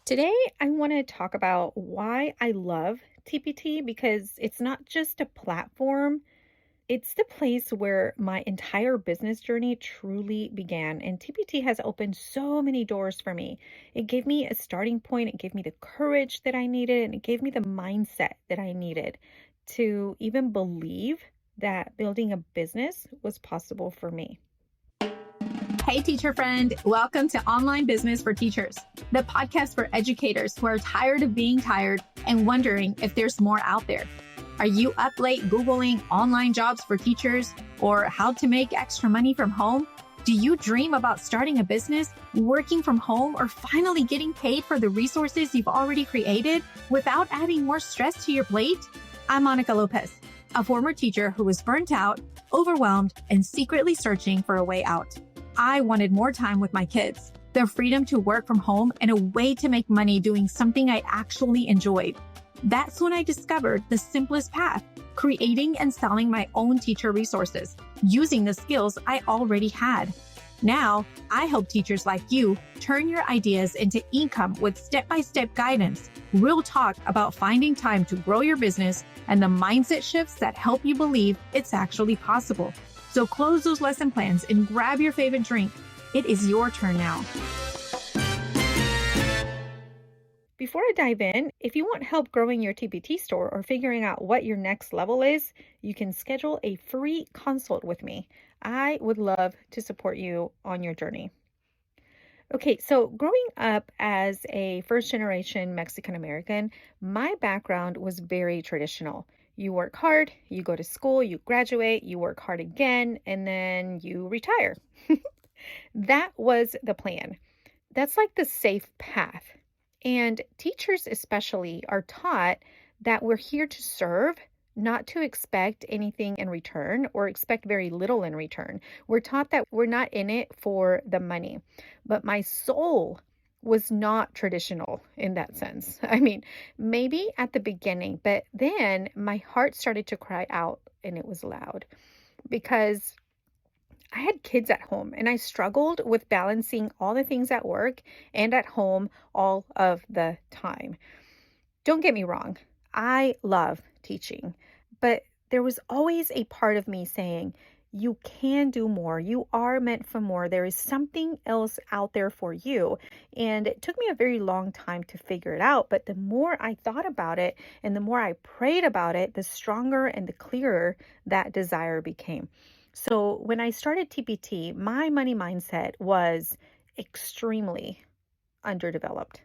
Today, I want to talk about why I love TPT because it's not just a platform, it's the place where my entire business journey truly began. And TPT has opened so many doors for me. It gave me a starting point, it gave me the courage that I needed, and it gave me the mindset that I needed to even believe that building a business was possible for me. Hey, teacher friend. Welcome to Online Business for Teachers, the podcast for educators who are tired of being tired and wondering if there's more out there. Are you up late Googling online jobs for teachers or how to make extra money from home? Do you dream about starting a business, working from home, or finally getting paid for the resources you've already created without adding more stress to your plate? I'm Monica Lopez, a former teacher who was burnt out, overwhelmed, and secretly searching for a way out. I wanted more time with my kids, the freedom to work from home, and a way to make money doing something I actually enjoyed. That's when I discovered the simplest path, creating and selling my own teacher resources, using the skills I already had. Now, I help teachers like you turn your ideas into income with step-by-step guidance, real talk about finding time to grow your business, and the mindset shifts that help you believe it's actually possible. So close those lesson plans and grab your favorite drink. It is your turn now. Before I dive in, if you want help growing your TPT store or figuring out what your next level is, you can schedule a free consult with me. I would love to support you on your journey. Okay, so growing up as a first generation Mexican American, my background was very traditional. You work hard, you go to school, you graduate, you work hard again, and then you retire. That was the plan. That's like the safe path. And teachers especially are taught that we're here to serve, not to expect anything in return or expect very little in return. We're taught that we're not in it for the money. But my soul was not traditional in that sense. I mean, maybe at the beginning, but then my heart started to cry out and it was loud because I had kids at home and I struggled with balancing all the things at work and at home all of the time. Don't get me wrong, I love teaching, but there was always a part of me saying, you can do more. You are meant for more. There is something else out there for you. And it took me a very long time to figure it out. But the more I thought about it and the more I prayed about it, the stronger and the clearer that desire became. So when I started TPT, my money mindset was extremely underdeveloped.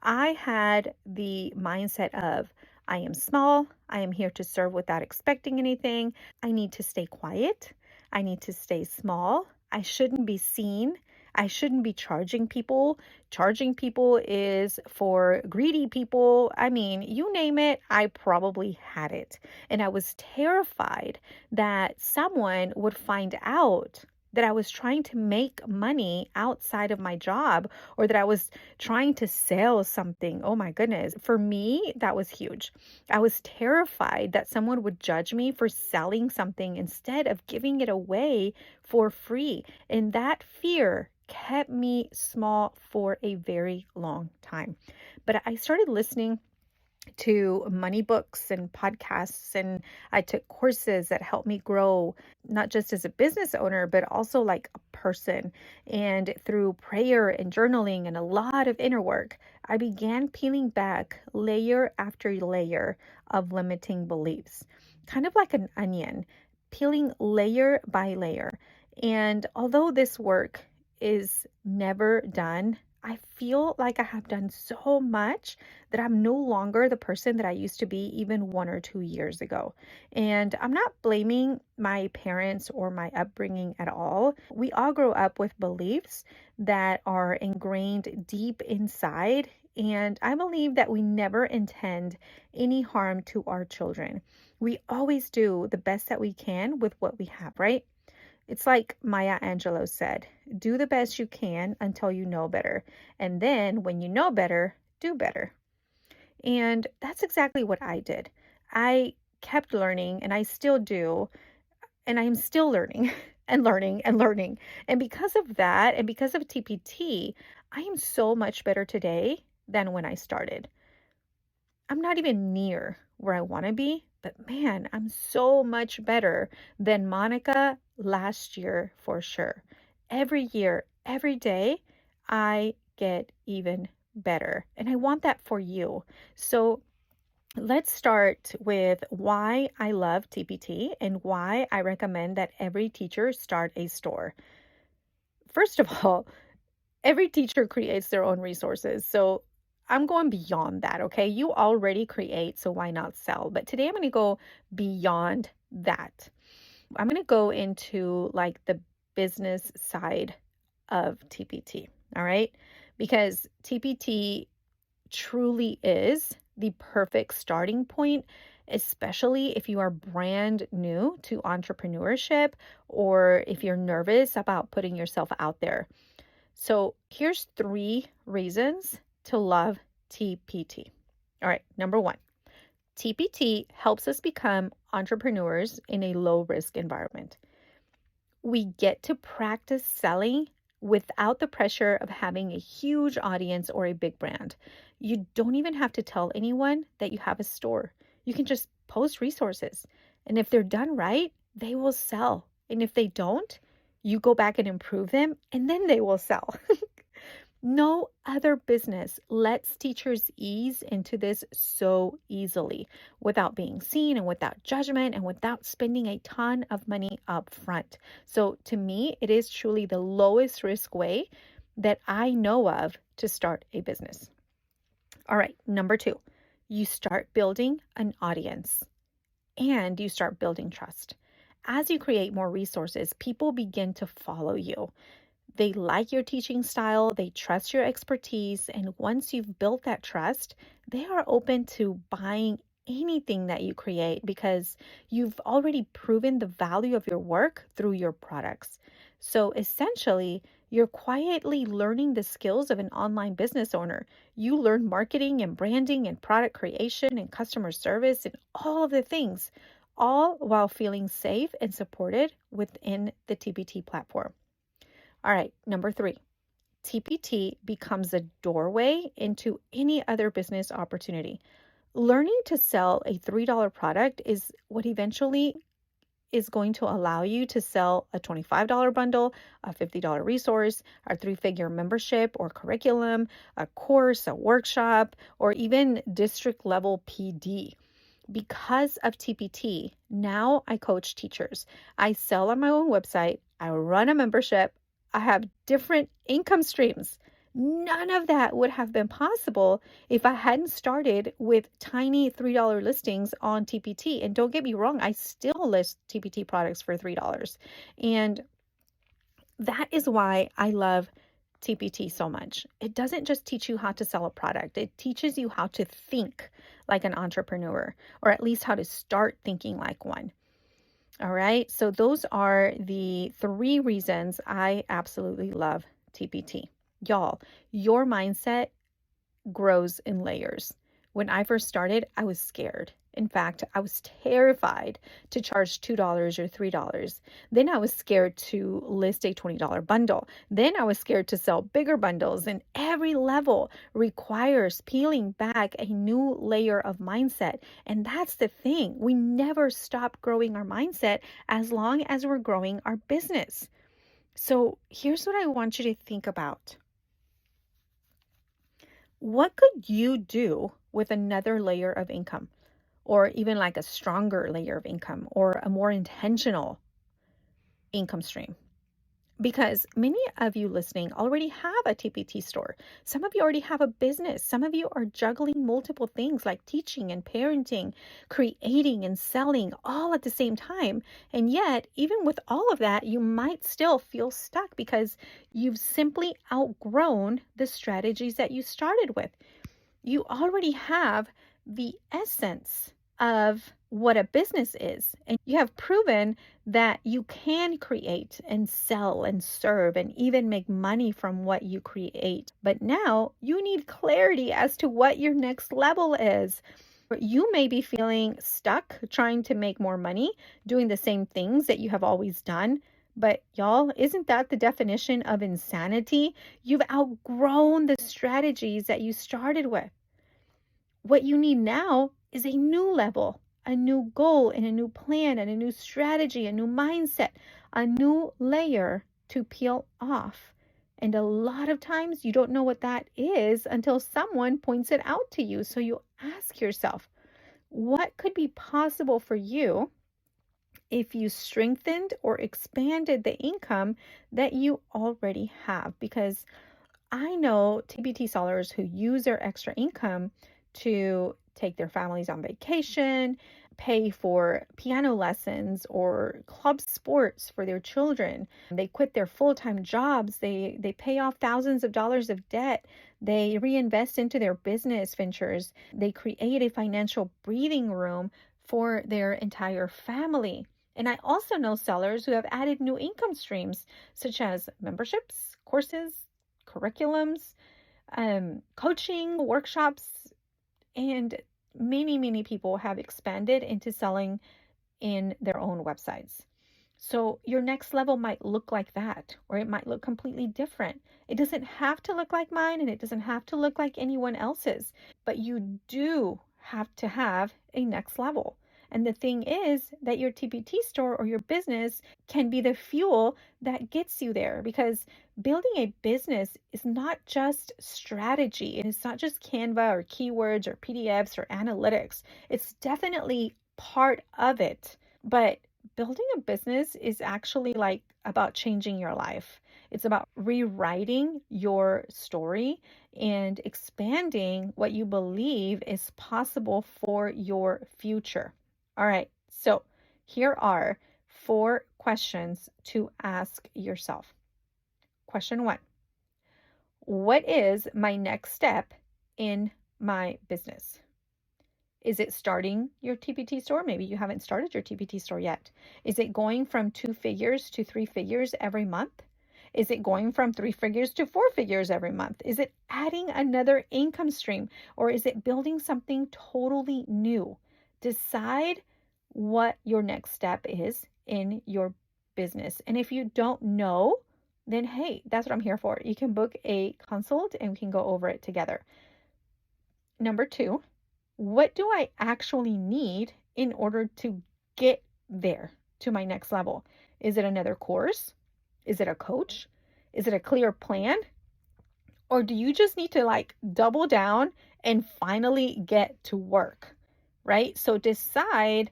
I had the mindset of, I am small. I am here to serve without expecting anything. I need to stay quiet. I need to stay small. I shouldn't be seen. I shouldn't be charging people. Charging people is for greedy people. I mean, you name it, I probably had it. And I was terrified that someone would find out that I was trying to make money outside of my job or that I was trying to sell something. Oh my goodness. For me, that was huge. I was terrified that someone would judge me for selling something instead of giving it away for free. And that fear kept me small for a very long time. But I started listening to money books and podcasts, and I took courses that helped me grow, not just as a business owner, but also like a person. And through prayer and journaling and a lot of inner work, I began peeling back layer after layer of limiting beliefs, kind of like an onion, peeling layer by layer. And although this work is never done, I feel like I have done so much that I'm no longer the person that I used to be even 1 or 2 years ago. And I'm not blaming my parents or my upbringing at all. We all grow up with beliefs that are ingrained deep inside. And I believe that we never intend any harm to our children. We always do the best that we can with what we have, right? It's like Maya Angelou said, do the best you can until you know better. And then when you know better, do better. And that's exactly what I did. I kept learning and I still do. And I'm still learning and learning and learning. And because of that, and because of TPT, I am so much better today than when I started. I'm not even near where I want to be, but man, I'm so much better than Monica last year for sure. Every year, every day, I get even better. And I want that for you. So let's start with why I love TPT and why I recommend that every teacher start a store. First of all, every teacher creates their own resources. So I'm going beyond that, okay? You already create, so why not sell? But today I'm going to go beyond that. I'm going to go into like the business side of TPT, all right? Because TPT truly is the perfect starting point, especially if you are brand new to entrepreneurship or if you're nervous about putting yourself out there. So here's 3 reasons to love TPT. All right, number 1, TPT helps us become entrepreneurs in a low risk environment. We get to practice selling without the pressure of having a huge audience or a big brand. You don't even have to tell anyone that you have a store. You can just post resources. And if they're done right, they will sell. And if they don't, you go back and improve them, and then they will sell. No other business lets teachers ease into this so easily without being seen and without judgment and without spending a ton of money up front. So to me, it is truly the lowest risk way that I know of to start a business. All right, number 2, you start building an audience and you start building trust. As you create more resources, people begin to follow you. They like your teaching style, they trust your expertise, and once you've built that trust, they are open to buying anything that you create because you've already proven the value of your work through your products. So essentially, you're quietly learning the skills of an online business owner. You learn marketing and branding and product creation and customer service and all of the things, all while feeling safe and supported within the TPT platform. All right, number 3, TPT becomes a doorway into any other business opportunity. Learning to sell a $3 product is what eventually is going to allow you to sell a $25 bundle, a $50 resource, a 3-figure membership or curriculum, a course, a workshop, or even district level PD. Because of TPT, now I coach teachers. I sell on my own website. I run a membership. I have different income streams. None of that would have been possible if I hadn't started with tiny $3 listings on TPT. And don't get me wrong, I still list TPT products for $3. And that is why I love TPT so much. It doesn't just teach you how to sell a product. It teaches you how to think like an entrepreneur, or at least how to start thinking like one. All right. So those are the 3 reasons I absolutely love TPT. Y'all, your mindset grows in layers. When I first started, I was scared. In fact, I was terrified to charge $2 or $3. Then I was scared to list a $20 bundle. Then I was scared to sell bigger bundles. And every level requires peeling back a new layer of mindset. And that's the thing. We never stop growing our mindset as long as we're growing our business. So here's what I want you to think about. What could you do with another layer of income, or even like a stronger layer of income, or a more intentional income stream? Because many of you listening already have a TPT store. Some of you already have a business. Some of you are juggling multiple things like teaching and parenting, creating and selling all at the same time. And yet, even with all of that, you might still feel stuck because you've simply outgrown the strategies that you started with. You already have the essence of what a business is, and you have proven that you can create and sell and serve and even make money from what you create. But now you need clarity as to what your next level is. You may be feeling stuck trying to make more money, doing the same things that you have always done, But y'all, isn't that the definition of insanity? You've outgrown the strategies that you started with. What you need now is a new level, a new goal, and a new plan, and a new strategy, a new mindset, a new layer to peel off. And a lot of times you don't know what that is until someone points it out to you. So you ask yourself, what could be possible for you if you strengthened or expanded the income that you already have? Because I know TPT sellers who use their extra income to take their families on vacation, pay for piano lessons or club sports for their children. They quit their full-time jobs. They pay off thousands of dollars of debt. They reinvest into their business ventures. They create a financial breathing room for their entire family. And I also know sellers who have added new income streams, such as memberships, courses, curriculums, coaching, workshops, and many people have expanded into selling in their own websites. So your next level might look like that, or it might look completely different. It doesn't have to look like mine, and it doesn't have to look like anyone else's, but you do have to have a next level. And the thing is that your TPT store or your business can be the fuel that gets you there, because building a business is not just strategy. And it's not just Canva or keywords or PDFs or analytics. It's definitely part of it. But building a business is actually like about changing your life. It's about rewriting your story and expanding what you believe is possible for your future. All right, so here are 4 questions to ask yourself. Question 1: what is my next step in my business? Is it starting your TPT store? Maybe you haven't started your TPT store yet. Is it going from 2 figures to 3 figures every month? Is it going from 3 figures to 4 figures every month? Is it adding another income stream, or is it building something totally new? Decide what your next step is in your business. And if you don't know, then hey, that's what I'm here for. You can book a consult and we can go over it together. Number 2, what do I actually need in order to get there to my next level? Is it another course? Is it a coach? Is it a clear plan? Or do you just need to like double down and finally get to work, right? So decide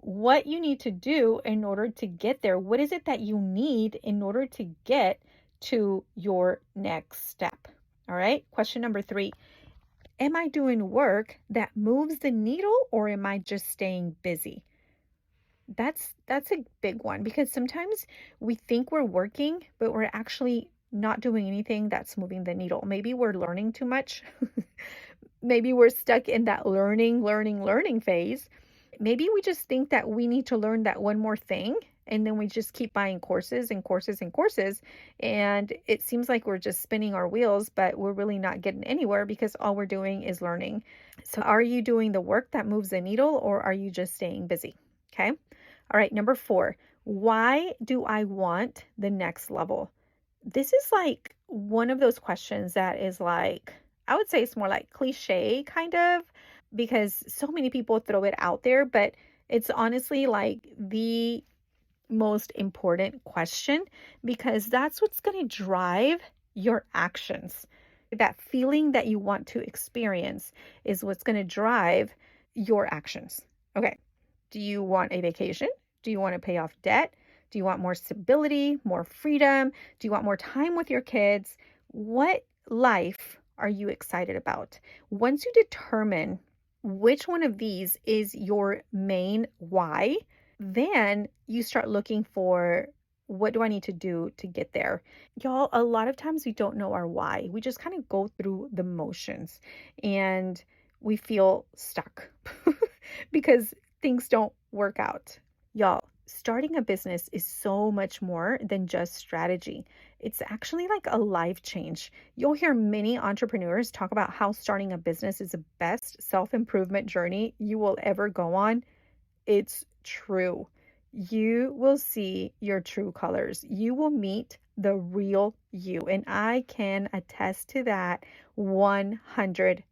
what you need to do in order to get there. What is it that you need in order to get to your next step? All right. Question number 3: am I doing work that moves the needle, or am I just staying busy? That's a big one, because sometimes we think we're working, but we're actually not doing anything that's moving the needle. Maybe we're learning too much. Maybe we're stuck in that learning phase. Maybe we just think that we need to learn that one more thing, and then we just keep buying courses and courses and courses. And it seems like we're just spinning our wheels, but we're really not getting anywhere because all we're doing is learning. So are you doing the work that moves the needle, or are you just staying busy? Okay. All right. Number 4, why do I want the next level? This is like one of those questions that is like, I would say it's more like cliche kind of, because so many people throw it out there, but it's honestly like the most important question, because that's what's going to drive your actions. That feeling that you want to experience is what's going to drive your actions. Okay. Do you want a vacation? Do you want to pay off debt? Do you want more stability, more freedom? Do you want more time with your kids? What life are you excited about? Once you determine which one of these is your main why, then you start looking for, what do I need to do to get there? Y'all, a lot of times we don't know our why. We just kind of go through the motions and we feel stuck because things don't work out. Y'all, starting a business is so much more than just strategy. It's actually like a life change. You'll hear many entrepreneurs talk about how starting a business is the best self-improvement journey you will ever go on. It's true. you will see your true colors. You will meet the real you. And I can attest to that 100%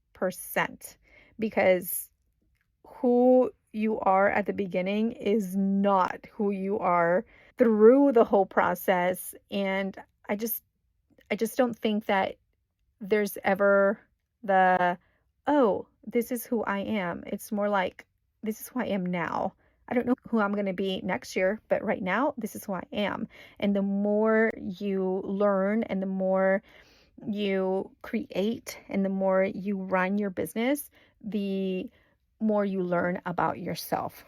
because who you are at the beginning is not who you are through the whole process. And I just I just don't think that there's ever the, oh, this is who I am. It's more like, this is who I am now. I don't know who I'm going to be next year, but right now, this is who I am. And the more you learn and the more you create and the more you run your business, the more you learn about yourself.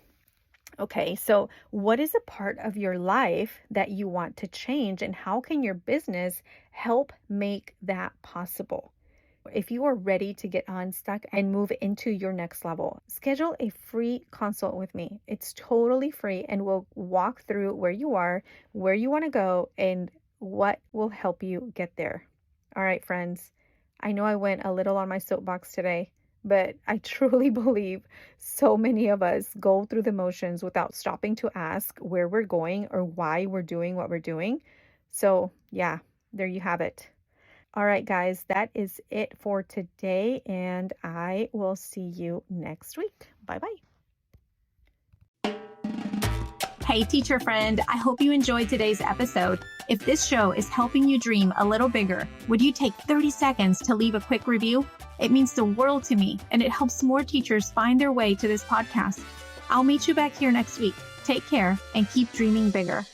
Okay, so what is a part of your life that you want to change, and how can your business help make that possible? If you are ready to get unstuck and move into your next level, schedule a free consult with me. It's totally free, and we'll walk through where you are, where you want to go, and what will help you get there. All right, friends, I know I went a little on my soapbox today, but I truly believe so many of us go through the motions without stopping to ask where we're going or why we're doing what we're doing. So, yeah, there you have it. All right, guys, that is it for today, and I will see you next week. Bye-bye. Hey, teacher friend, I hope you enjoyed today's episode. If this show is helping you dream a little bigger, would you take 30 seconds to leave a quick review? It means the world to me, and it helps more teachers find their way to this podcast. I'll meet you back here next week. Take care and keep dreaming bigger.